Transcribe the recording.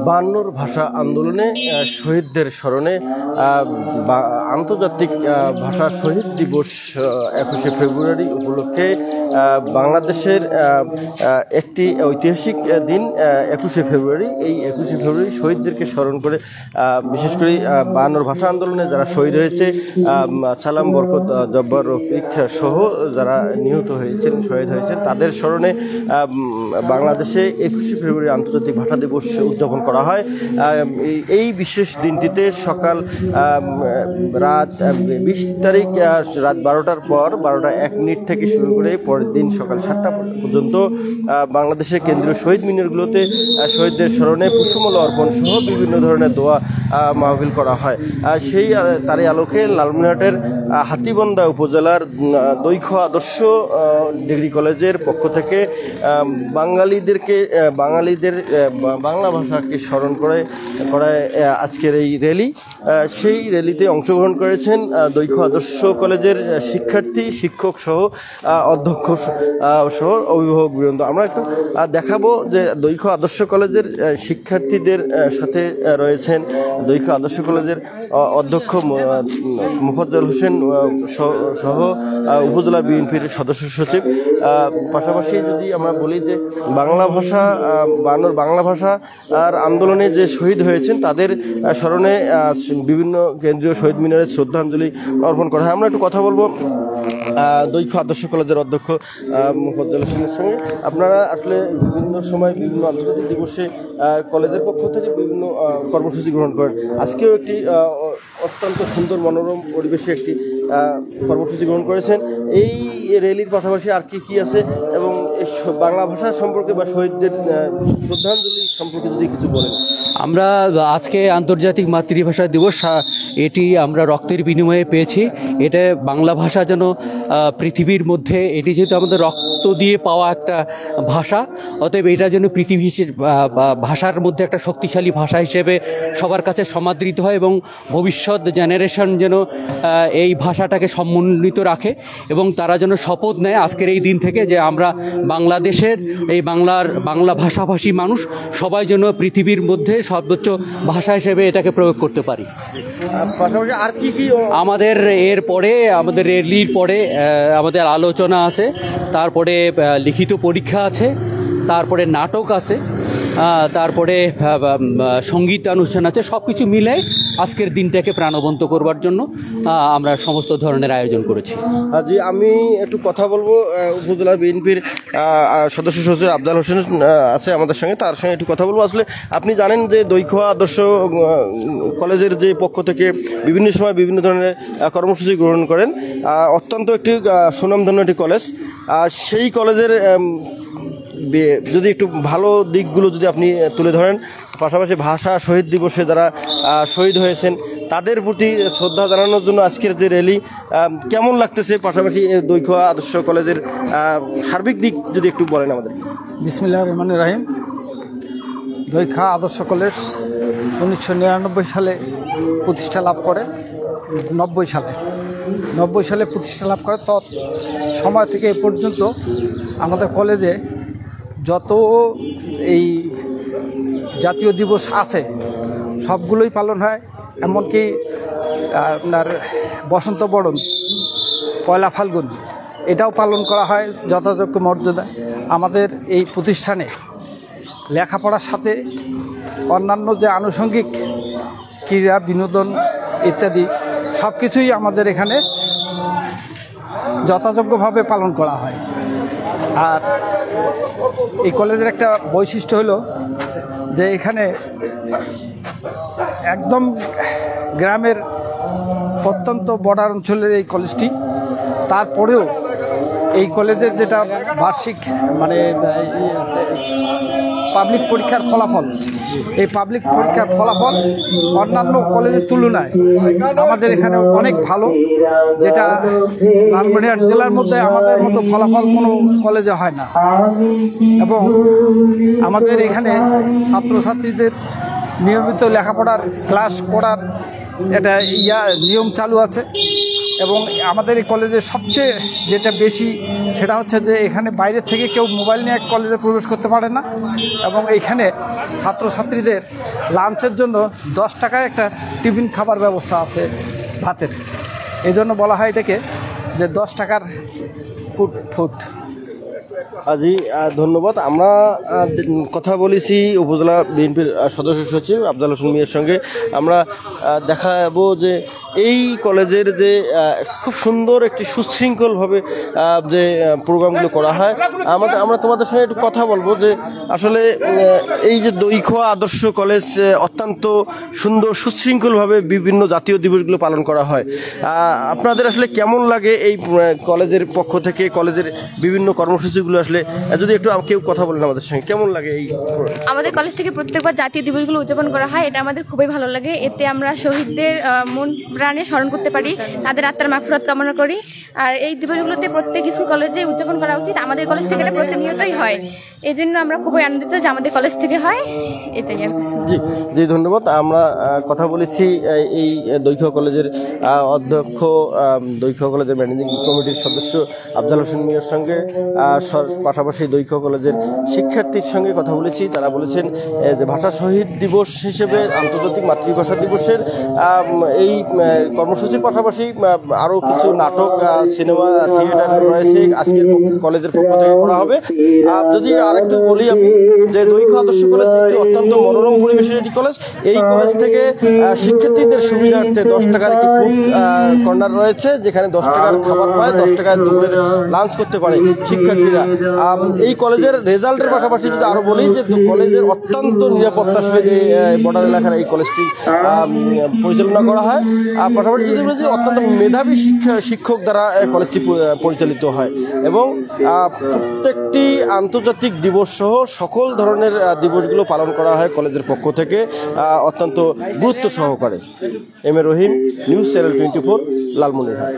52 ভাষা আন্দোলনে শহীদদের স্মরণে আন্তর্জাতিক ভাষা শহীদ দিবস 21শে ফেব্রুয়ারি উপলক্ষে বাংলাদেশের একটি ঐতিহাসিক দিন 21শে ফেব্রুয়ারি। এই 21শে ফেব্রুয়ারি শহীদদেরকে স্মরণ করে বিশেষ করে 52 ভাষা আন্দোলনে যারা শহীদ হয়েছে, সালাম, বরকত, জব্বার, রফিক সহ যারা নিহত হয়েছেন, শহীদ হয়েছেন, তাদের স্মরণে বাংলাদেশে 21শে ফেব্রুয়ারি আন্তর্জাতিক ভাষা দিবস উদযাপন করা হয়। এই বিশেষ দিনটিতে সকাল রাত 20 তারিখ রাত 12টার পর 12:01 থেকে শুরু করে পরের দিন সকাল 7টা পর্যন্ত বাংলাদেশের কেন্দ্রীয় শহীদ মিনারগুলোতে শহীদদের স্মরণে পুষ্পমাল্য অর্পণ সহ বিভিন্ন ধরনের দোয়া মাহফিল করা হয়। তারই আলোকে লালমনিরহাটের হাতীবান্ধা উপজেলার দৈখ আদর্শ ডিগ্রি কলেজের পক্ষ থেকে বাঙালিদের বাংলা ভাষাকে স্মরণ করায় আজকের এই র্যালি। সেই র্যালিতে অংশগ্রহণ করেছেন দৈখ আদর্শ কলেজের শিক্ষার্থী, শিক্ষক সহ অধ্যক্ষ সহ অভিভাবক বৃন্দ। আমরা একটু দেখাবো যে দৈখ আদর্শ কলেজের শিক্ষার্থীদের সাথে রয়েছেন দৈখ আদর্শ কলেজের অধ্যক্ষ মোফাজ্জল হোসেন সহ উপজেলা বিএনপির সদস্য সচিব। পাশাপাশি যদি আমরা বলি যে বাংলা ভাষা আর আন্দোলনে যে শহীদ হয়েছেন তাদের স্মরণে বিভিন্ন কেন্দ্রীয় শহীদ মিনারে শ্রদ্ধাঞ্জলি অর্পণ করা হয়। আমরা একটু কথা বলবো দৈখ আদর্শ কলেজের অধ্যক্ষ মোফাজ্জল হোসেনের সঙ্গে। আপনারা আসলে বিভিন্ন সময় বিভিন্ন আন্তর্জাতিক দিবসে কলেজের পক্ষ থেকে বিভিন্ন কর্মসূচি গ্রহণ করেন। আজকেও একটি অত্যন্ত সুন্দর মনোরম পরিবেশে একটি কর্মসূচি গ্রহণ করেছেন। এই র্যালির পাশাপাশি আর কি আছে এবং বাংলা ভাষা সম্পর্কে বা শহীদদের শ্রদ্ধাঞ্জলি সম্পর্কে যদি কিছু বলেন। আমরা আজকে আন্তর্জাতিক মাতৃভাষা দিবস, এটি আমরা রক্তের বিনিময়ে পেয়েছি। এটা বাংলা ভাষা যেন পৃথিবীর মধ্যে, এটি যেহেতু আমাদের রক্ত দিয়ে পাওয়া একটা ভাষা, অতএব এটা যেন পৃথিবীর ভাষার মধ্যে একটা শক্তিশালী ভাষা হিসেবে সবার কাছে সমাদৃত হয় এবং ভবিষ্যৎ জেনারেশন যেন এই ভাষাটাকে সমুন্নত রাখে এবং তারা যেন শপথ নেয় আজকের এই দিন থেকে যে আমরা বাংলাদেশের এই বাংলা ভাষাভাষী মানুষ সবাই যেন পৃথিবীর মধ্যে সর্বোচ্চ ভাষা হিসেবে এটাকে প্রয়োগ করতে পারি। আর কি আমাদের আমাদের র্যালির পরে আমাদের আলোচনা আছে, তারপরে লিখিত পরীক্ষা আছে, তারপরে নাটক আছে, তারপরে সঙ্গীতানুষ্ঠান আছে। সব কিছু মিলে আজকের দিনটাকে প্রাণবন্ত করবার জন্য আমরা সমস্ত ধরনের আয়োজন করেছি। জি, আমি একটু কথা বলবো উপজেলা বিএনপির সদস্য সচিব আফজাল হোসেন আছে আমাদের সঙ্গে, তার সঙ্গে একটু কথা বলবো। আসলে আপনি জানেন যে দৈখ আদর্শ কলেজের যে পক্ষ থেকে বিভিন্ন সময় বিভিন্ন ধরনের কর্মসূচি গ্রহণ করেন, অত্যন্ত একটি সুনামধন্য একটি কলেজ। সেই কলেজের যদি একটু ভালো দিকগুলো যদি আপনি তুলে ধরেন, পাশাপাশি ভাষা শহীদ দিবসে যারা শহীদ হয়েছেন তাদের প্রতি শ্রদ্ধা জানানোর জন্য আজকের যে র্যালি, কেমন লাগতেছে, পাশাপাশি দৈখ আদর্শ কলেজের সার্বিক দিক যদি একটু বলেন আমাদের। বিসমিল্লাহির রহমানির রহিম। দৈখ আদর্শ কলেজ 1999 সালে প্রতিষ্ঠা লাভ করে। 90 সালে প্রতিষ্ঠা লাভ করে। তৎ সময় থেকে এ পর্যন্ত আমাদের কলেজে যত এই জাতীয় দিবস আছে সবগুলোই পালন হয়। এমনকি আপনার বসন্ত বরণ, পয়লা ফাল্গুন, এটাও পালন করা হয় যথাযোগ্য মর্যাদা। আমাদের এই প্রতিষ্ঠানে লেখাপড়ার সাথে অন্যান্য যে আনুষঙ্গিক ক্রীড়া, বিনোদন ইত্যাদি সব কিছুই আমাদের এখানে যথাযোগ্যভাবে পালন করা হয়। আর এই কলেজের একটা বৈশিষ্ট্য হলো যে এখানে একদম গ্রামের প্রত্যন্ত বর্ডার অঞ্চলের এই কলেজটি, তারপরেও এই কলেজের যেটা বার্ষিক পাবলিক পরীক্ষার ফলাফল, এই পাবলিক পরীক্ষার ফলাফল অন্যান্য কলেজের তুলনায় আমাদের এখানে অনেক ভালো, যেটা লালমনিরহাট জেলার মধ্যে আমাদের মতো ফলাফল কোনো কলেজে হয় না। এবং আমাদের এখানে ছাত্রছাত্রীদের নিয়মিত লেখাপড়ার ক্লাস করার একটা নিয়ম চালু আছে। এবং আমাদের এই কলেজে সবচেয়ে যেটা বেশি সেটা হচ্ছে যে এখানে বাইরের থেকে কেউ মোবাইল নিয়ে কলেজে প্রবেশ করতে পারে না, এবং এইখানে ছাত্রছাত্রীদের লাঞ্চের জন্য 10 টাকায় একটা টিফিন খাবার ব্যবস্থা আছে ভাতের। এই জন্য বলা হয় এটাকে যে 10 টাকার ফুড। জি, ধন্যবাদ। আমরা কথা বলেছি উপজেলা বিএনপির সদস্য সচিব আফজাল হোসেন মিয়ার সঙ্গে। আমরা দেখাবো যে এই কলেজের যে খুব সুন্দর একটি সুশৃঙ্খলভাবে যে প্রোগ্রামগুলো করা হয়। আমরা তোমাদের সঙ্গে একটু কথা বলবো যে আসলে এই যে দইখোয়া আদর্শ কলেজ অত্যন্ত সুন্দর সুশৃঙ্খলভাবে বিভিন্ন জাতীয় দিবসগুলো পালন করা হয়। আপনাদের আসলে কেমন লাগে এই কলেজের পক্ষ থেকে কলেজের বিভিন্ন কর্মসূচিগুলো? আসলে যদি একটু কেউ কথা বলেন আমাদের সঙ্গে, কেমন লাগে? এই আমাদের কলেজ থেকে প্রত্যেকবার জাতীয় দিবসগুলো উদযাপন করা হয়, এটা আমাদের খুবই ভালো লাগে। এতে আমরা শহীদদের মন প্রাণে স্মরণ করতে পারি, তাদের আত্মার মাগফিরাত কামনা করি। আর এই দিবসগুলোতে প্রত্যেক স্কুল কলেজে উদযাপন করা উচিত। আমাদের কলেজ থেকে এটা প্রতিনিয়তই হয়, এই জন্য আমরা খুবই আনন্দিত যে আমাদের কলেজ থেকে হয়। এটাই আর কিছু। জি জি, ধন্যবাদ। আমরা কথা বলেছি এই দইখোয়া কলেজের অধ্যক্ষ, দইখোয়া কলেজের ম্যানেজিং কমিটির সদস্য আফজাল হোসেন মিয়ার সঙ্গে, পাশাপাশি দইখোয়া কলেজের শিক্ষার্থীর সঙ্গে কথা বলেছি। তারা বলেছেন যে ভাষা শহীদ দিবস হিসেবে আন্তর্জাতিক মাতৃভাষা দিবসের এই কর্মসূচির পাশাপাশি আরও কিছু নাটক, সিনেমা, থিয়েটার রয়েছে আজকের কলেজের পক্ষ থেকে করা হবে। যদি আরেকটু বলি আমি যে দইখোয়া আদর্শ কলেজ একটি অত্যন্ত মনোরম পরিবেশের একটি কলেজ। এই কলেজ থেকে শিক্ষার্থীদের সুবিধার্থে 10 টাকার একটি ফুড কর্নার রয়েছে, যেখানে 10 টাকার খাবার পায়, 10 টাকায় দুপুরের লাঞ্চ করতে পারে শিক্ষার্থীরা। এই কলেজের রেজাল্টের পাশাপাশি যদি আরও বলি যে কলেজের অত্যন্ত নিরাপত্তার সহিত বর্ডার এলাকার এই কলেজটি পরিচালনা করা হয়। পাশাপাশি যদি বলি যে অত্যন্ত মেধাবী শিক্ষক দ্বারা কলেজটি পরিচালিত হয়, এবং প্রত্যেকটি আন্তর্জাতিক দিবস সহ সকল ধরনের দিবসগুলো পালন করা হয় কলেজের পক্ষ থেকে অত্যন্ত গুরুত্ব সহকারে। M A Rahim, news channel 24, Lalmonirhat.